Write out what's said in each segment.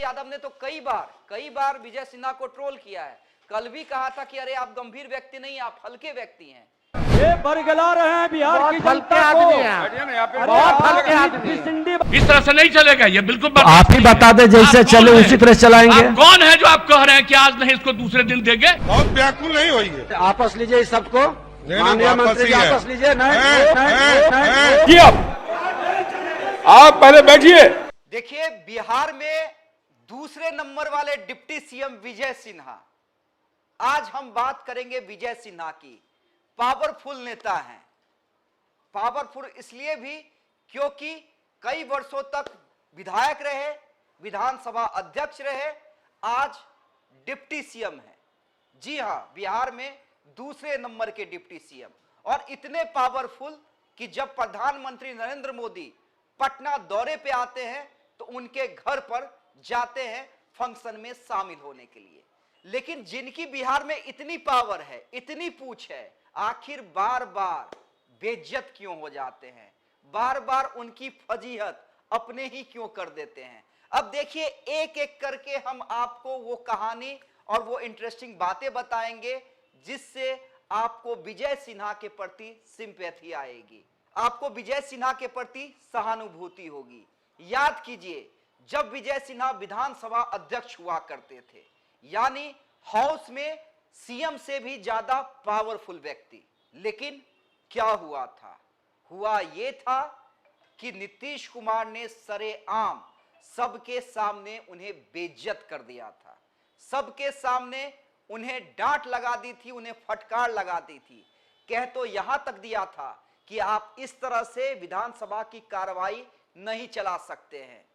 यादव ने तो कई बार विजय सिन्हा को ट्रोल किया है। कल भी कहा था कि अरे आप गंभीर व्यक्ति नहीं, आप हल्के व्यक्ति हैं। ये बरगला रहे हैं बिहार की जनता को। बहुत हल्के आदमी। इस तरह से नहीं चलेगा, ये बिल्कुल आप ही बता दें, जैसे चले उसी तरह चलाएंगे। आप कौन है जो आप कह रहे हैं कि आज नहीं इसको दूसरे दिन देंगे? बहुत व्याकुल नहीं होइए। आपस लीजिए इस सबको, माननीय मंत्री जी आपस लीजिए। नहीं, आप पहले बैठिए। देखिए, बिहार में दूसरे नंबर वाले डिप्टी सीएम विजय सिन्हा। आज हम बात करेंगे विजय सिन्हा की। पावरफुल नेता हैं। पावरफुल इसलिए भी क्योंकि कई वर्षों तक विधायक रहे, विधानसभा अध्यक्ष रहे, आज डिप्टी सीएम है। जी हां, बिहार में दूसरे नंबर के डिप्टी सीएम, और इतने पावरफुल कि जब प्रधानमंत्री नरेंद्र मोदी पटना दौरे पे आते हैं तो उनके घर पर जाते हैं फंक्शन में शामिल होने के लिए। लेकिन जिनकी बिहार में इतनी पावर है, इतनी पूछ है, आखिर बार बार बेइज्जत क्यों हो जाते हैं? बार बार उनकी फजीहत अपने ही क्यों कर देते हैं? अब देखिए, एक एक करके हम आपको वो कहानी और वो इंटरेस्टिंग बातें बताएंगे जिससे आपको विजय सिन्हा के प्रति सिंपैथी आएगी, आपको विजय सिन्हा के प्रति सहानुभूति होगी। याद कीजिए, जब विजय सिन्हा विधानसभा अध्यक्ष हुआ करते थे, यानी हाउस में सीएम से भी ज्यादा पावरफुल व्यक्ति, लेकिन क्या हुआ था? हुआ यह था कि नीतीश कुमार ने सरेआम सबके सामने उन्हें बेइज्जत कर दिया था, सबके सामने उन्हें डांट लगा दी थी, उन्हें फटकार लगा दी थी। कह तो यहां तक दिया था कि आप इस तरह से विधानसभा की कार्रवाई नहीं चला सकते हैं।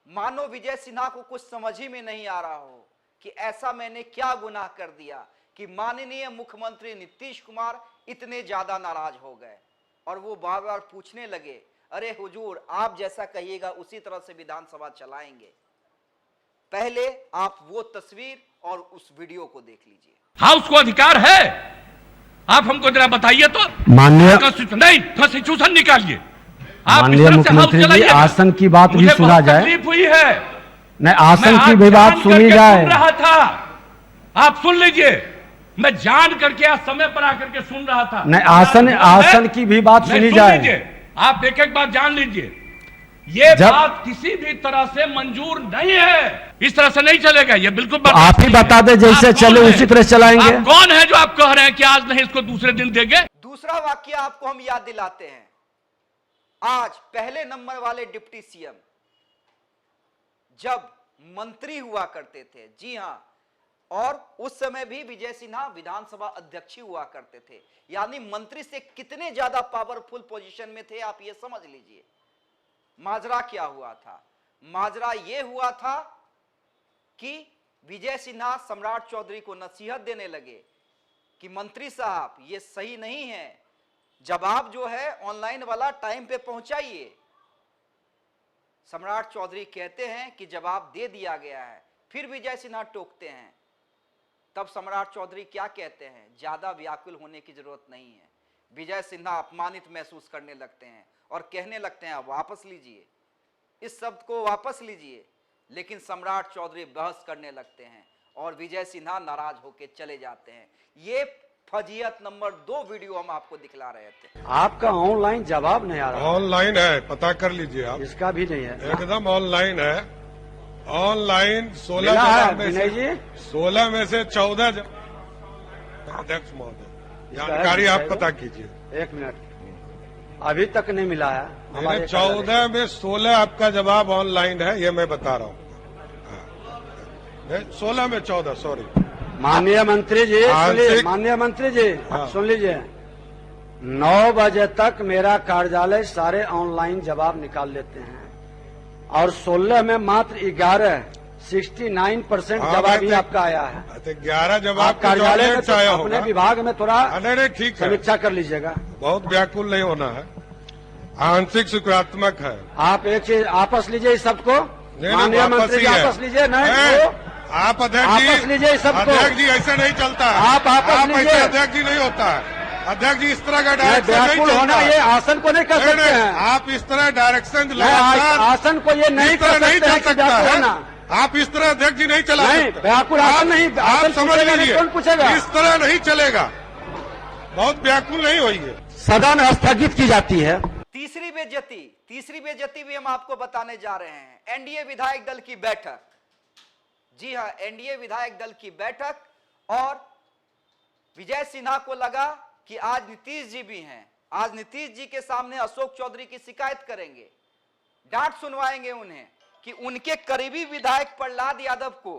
मानो विजय सिन्हा को कुछ समझ ही में नहीं आ रहा हो कि ऐसा मैंने क्या गुनाह कर दिया कि माननीय मुख्यमंत्री नीतीश कुमार इतने ज्यादा नाराज हो गए, और वो बार बार पूछने लगे, अरे हुजूर, आप जैसा कहिएगा उसी तरह से विधानसभा चलाएंगे। पहले आप वो तस्वीर और उस वीडियो को देख लीजिए। हाउस को अधिकार है, आप हमको जरा बताइए तो। माननीय कॉन्स्टिट्यूशन निकालिए। माननीय मुख्यमंत्री जी, आसन की बात भी सुना जाए। तकलीफ हुई है, नहीं, आसन की भी बात सुनी जाए। सुन रहा था, आप सुन लीजिए। मैं जान करके आज समय पर आकर के सुन रहा था। नहीं, आसन की भी बात सुनी जाए। आप एक एक बात जान लीजिए। ये बात किसी भी तरह से मंजूर नहीं है, इस तरह से नहीं चलेगा, ये बिल्कुल आप ही बता दें, जैसे चले उसी तरह चलाएंगे। आप कौन है जो आप कह रहे हैं कि आज नहीं इसको दूसरे दिन देंगे? दूसरा वाक्य आपको हम याद दिलाते हैं। आज पहले नंबर वाले डिप्टी सीएम जब मंत्री हुआ करते थे, जी हां, और उस समय भी विजय सिन्हा विधानसभा अध्यक्ष हुआ करते थे, यानी मंत्री से कितने ज्यादा पावरफुल पोजीशन में थे, आप ये समझ लीजिए। माजरा क्या हुआ था? माजरा यह हुआ था कि विजय सिन्हा सम्राट चौधरी को नसीहत देने लगे कि मंत्री साहब, ये सही नहीं है, जवाब जो है ऑनलाइन वाला टाइम पे पहुंचाइए। सम्राट चौधरी कहते हैं कि जवाब दे दिया गया है, फिर विजय सिन्हा टोकते हैं। तब सम्राट चौधरी क्या कहते हैं? ज्यादा व्याकुल होने की जरूरत नहीं है। विजय सिन्हा अपमानित महसूस करने लगते हैं और कहने लगते हैं, वापस लीजिए, इस शब्द को वापस लीजिए। लेकिन सम्राट चौधरी बहस करने लगते हैं और विजय सिन्हा नाराज होकर चले जाते हैं। ये फजीहत नंबर 2 वीडियो हम आपको दिखला रहे थे। आपका ऑनलाइन जवाब नहीं आ रहा। ऑनलाइन है, पता कर लीजिए आप। इसका भी नहीं है, एकदम ऑनलाइन है। ऑनलाइन 16 में से 14 अध्यक्ष महोदय, जानकारी आप पता कीजिए। 1 मिनट, अभी तक नहीं मिला है। 14 में 16 आपका जवाब ऑनलाइन है, ये मैं बता रहा हूँ। 16 में 14, सॉरी। माननीय मंत्री जी, सुन लीजिए। 9 बजे तक मेरा कार्यालय सारे ऑनलाइन जवाब निकाल लेते हैं, और 16 में मात्र 69% जवाब ही आपका आया है। 11 जवाब कार्यालय में तो अपने विभाग में थोड़ा ठीक समीक्षा कर लीजिएगा। बहुत व्याकुल नहीं होना है, आंशिक सकारात्मक है। आप एक चीज आपस लीजिए सबको। माननीय मंत्री जी, आपस लीजिए। नहीं, आप अध्यक्ष जी, आपस लीजिए सबको। अध्यक्ष जी ऐसे नहीं चलता है। आप आपस लीजिए। अध्यक्ष जी नहीं होता है। अध्यक्ष जी इस तरह का नहीं, डायरेक्शन नहीं व्याकुल होना चलता। ये आसन को नहीं कर नहीं, सकते नहीं, हैं। आप इस तरह डायरेक्शन नहीं, लगातार आसन को ये नहीं इस तरह कर नहीं सकते चल हैं कि सकता व्याकुल है। होना। आप इस तरह अध्यक्ष जी नहीं चला नहीं, सकते। व्याकुल आसन नहीं, आप आसन समझ पूछेगा नहीं, लीजिए, कौन पूछेगा? इस तरह नहीं चलेगा, बहुत व्याकुल नहीं होइए। सदन स्थगित की जाती है। तीसरी बेइज्जती भी हम आपको बताने जा रहे हैं। एनडीए विधायक दल की बैठक, जी हां, एनडीए विधायक दल की बैठक, और विजय सिन्हा को लगा कि आज नीतीश जी भी हैं, आज नीतीश जी के सामने अशोक चौधरी की शिकायत करेंगे, डांट सुनवाएंगे उन्हें कि उनके करीबी विधायक प्रहलाद यादव को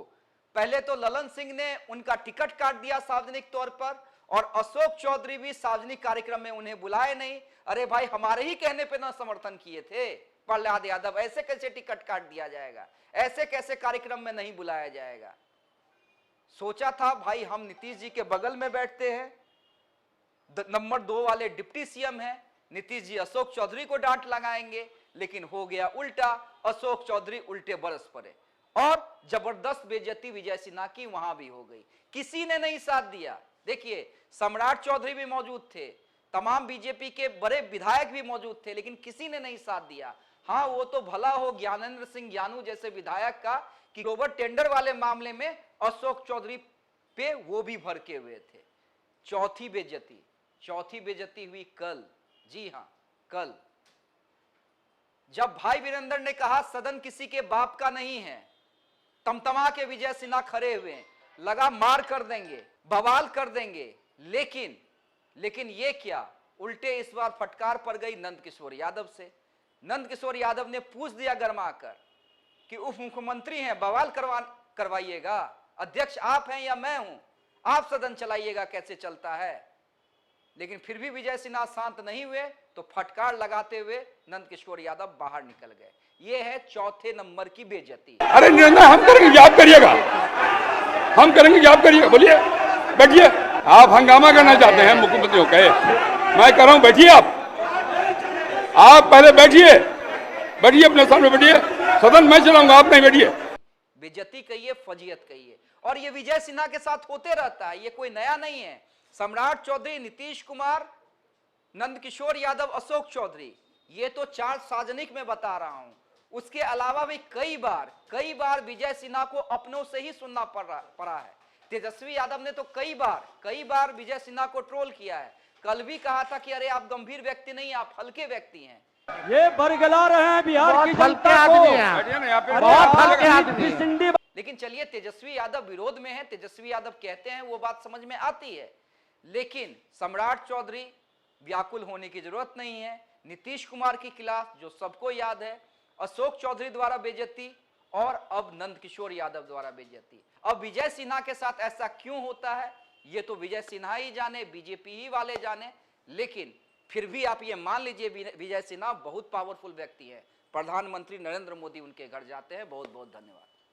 पहले तो ललन सिंह ने उनका टिकट काट दिया सार्वजनिक तौर पर, और अशोक चौधरी भी सार्वजनिक कार्यक्रम में उन्हें बुलाए नहीं। अरे भाई, हमारे ही कहने पे ना समर्थन किए थे प्रहलाद यादव, ऐसे कैसे टिकट काट दिया जाएगा, ऐसे कैसे कार्यक्रम में नहीं बुलाया जाएगा। सोचा था भाई हम नीतीश जी के बगल में बैठते हैं, नंबर 2 वाले डिप्टी सीएम हैं, नीतीश जी अशोक चौधरी को डांट लगाएंगे, लेकिन हो गया उल्टा, अशोक चौधरी उल्टे बरस पड़े और जबरदस्त बेइज्जती विजय सिन्हा की वहां भी हो गई। किसी ने नहीं साथ दिया। देखिए, सम्राट चौधरी भी मौजूद थे, तमाम बीजेपी के बड़े विधायक भी मौजूद थे, लेकिन किसी ने नहीं साथ दिया। हाँ, वो तो भला हो ज्ञानेंद्र सिंह ज्ञानू जैसे विधायक का कि ओवर टेंडर वाले मामले में अशोक चौधरी पे वो भी भड़के हुए थे। चौथी बेइज्जती हुई कल, जी हां, कल जब भाई वीरेंद्र ने कहा सदन किसी के बाप का नहीं है, तमतमा के विजय सिन्हा खड़े हुए, लगा मार कर देंगे, बवाल कर देंगे, लेकिन ये क्या, उल्टे इस बार फटकार पड़ गई नंद किशोर यादव से। नंद किशोर यादव ने पूछ दिया गरमा कर कि उप मुख्यमंत्री हैं, बवाल करवाइएगा, अध्यक्ष आप हैं या मैं हूं, आप सदन चलाइएगा, कैसे चलता है। लेकिन फिर भी विजय सिन्हा शांत नहीं हुए, तो फटकार लगाते हुए नंद किशोर यादव बाहर निकल गए। ये है चौथे नंबर की बेइज्जती। अरे निर्णय हम करेंगे, आप करिएगा, हम करेंगे, आप करिएगा। बोलिए, बैठिए। आप हंगामा करना चाहते हैं मुख्यमंत्री को कहे, मैं कह रहा हूं बैठिए। आप पहले बैठिए अपने सामने बैठिए, सदन मैं चलाऊंगा, आप नहीं बैठिए। बेइज्जती कहिए, फजीयत कहिए, और ये विजय सिन्हा के साथ होते रहता है, ये कोई नया नहीं है। सम्राट चौधरी, नीतीश कुमार, नंद किशोर यादव, अशोक चौधरी, ये तो 4 सार्वजनिक में बता रहा हूं। उसके अलावा भी कई बार विजय सिन्हा को अपनों से ही सुनना पड़ा है। तेजस्वी यादव ने तो कई बार विजय सिन्हा को ट्रोल किया है। कल भी कहा था कि अरे आप गंभीर व्यक्ति नहीं, आप हल्के व्यक्ति हैं। ये बरगला रहे हैं बिहार की जनता को, बहुत हल्के आदमी। लेकिन चलिए, तेजस्वी यादव विरोध में है, तेजस्वी यादव कहते हैं, वो बात समझ में आती है, लेकिन सम्राट चौधरी व्याकुल होने की जरूरत नहीं है। नीतीश कुमार के खिलाफ जो सबको याद है, अशोक चौधरी द्वारा बेइज्जती, और अब नंद किशोर यादव द्वारा बेइज्जती। अब विजय सिन्हा के साथ ऐसा क्यों होता है, ये तो विजय सिन्हा ही जाने, बीजेपी ही वाले जाने, लेकिन फिर भी आप ये मान लीजिए विजय सिन्हा बहुत पावरफुल व्यक्ति है। प्रधानमंत्री नरेंद्र मोदी उनके घर जाते हैं। बहुत बहुत धन्यवाद।